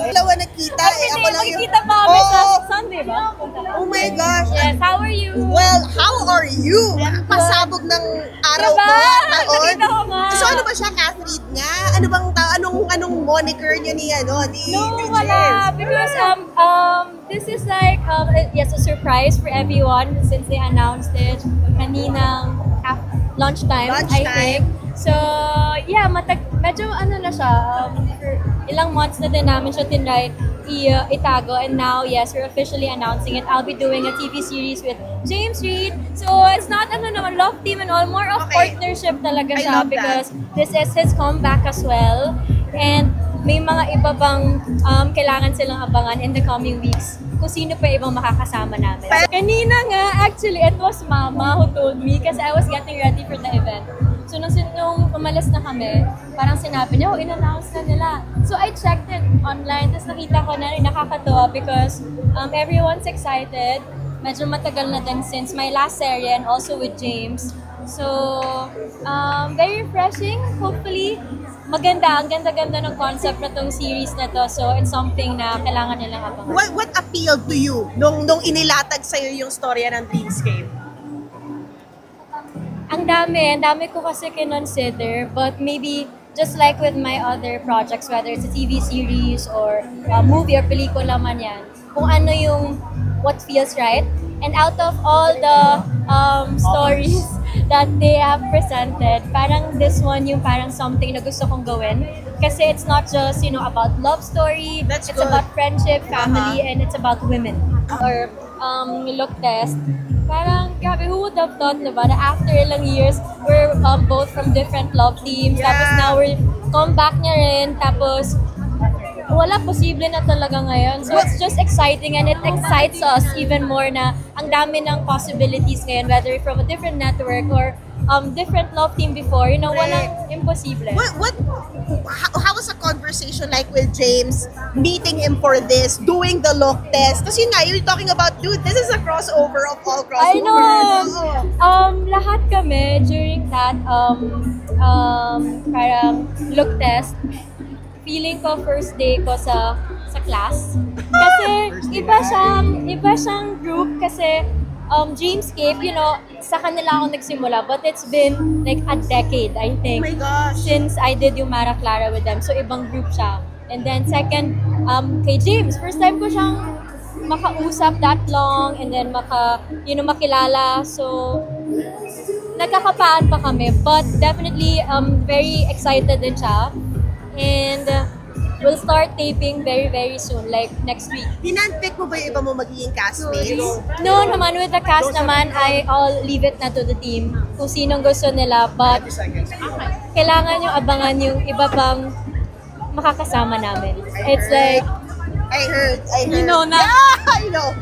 Dalawa nagkita eh. Ako lang yung... Magkita pa kami sa Sunday ba? Oh my gosh. Yes, how are you? Well, how are you? Pasabog ng araw Diba? ko, taon. Nakita ko nga. So ano ba siya, Catherine nga? Ano bang, anong moniker niya ni Wala. James? Because this is like, yes, a surprise for everyone since they announced it kaninang lunchtime, I think. So, yeah, medyo ano na siya, for ilang months na din namin siya tinry itago, and now, yes, we're officially announcing it. I'll be doing a TV series with James Reid. So, it's not love team and all, more of partnership talaga siya because this is his comeback as well. And may mga iba bang kailangan silang abangan in the coming weeks kung sino pa ibang makakasama namin. Kanina nga, actually, it was Mama who told me kasi I was getting ready for the event. So, nung umalis na kami, parang sinabi niya, in-announce na nila. So, I checked it online, tapos nakita ko na rin, nakakatawa because everyone's excited. Medyo matagal na din since my last serye and also with James. So, very refreshing. Hopefully, maganda. Ang ganda-ganda ng concept na tong series na to. So, it's something na kailangan nilang abangan. What appealed to you nung inilatag sa'yo yung storya ng Dreamscape? Ang dami ko kasi kinonsider, but maybe just like with my other projects, whether it's a TV series or a movie or pelikula man yan, kung ano yung what feels right. And out of all the stories that they have presented, parang this one yung parang something na gusto kong gawin. Kasi it's not just, about love story, it's about friendship, family, and it's about women. Or look test. Parang, grabe, who would have thought, diba, na after ilang years, we're both from different love teams, tapos now we're comeback niya rin, tapos wala, posible na talaga ngayon. So it's just exciting and it excites us even more na ang dami ng possibilities ngayon, whether from a different network or different love team before, walang imposible. How was a conversation like with James, meeting him for this, doing the look test? Tapos yun nga, you're talking about, dude, this is a crossover of all crossovers. I know! Lahat kami during that parang look test, feeling ko first day ko sa class. Kasi iba siyang group kasi Dreamscape, sa kanila ako nagsimula, but it's been like a decade, I think, since I did yung Mara Clara with them. So, ibang group siya. And then second, kay James, first time ko siyang makausap that long and then makilala. So, nagkakapaan pa kami, but definitely very excited din siya. And we'll start taping very, very soon, like next week. Hinandpick mo ba yung iba mo magiging castmates? No naman, with the cast naman, I'll leave it na to the team kung sinong gusto nila. But kailangan yung abangan yung iba pang makakasama namin. It's like, I heard. you know na. Yeah, I know.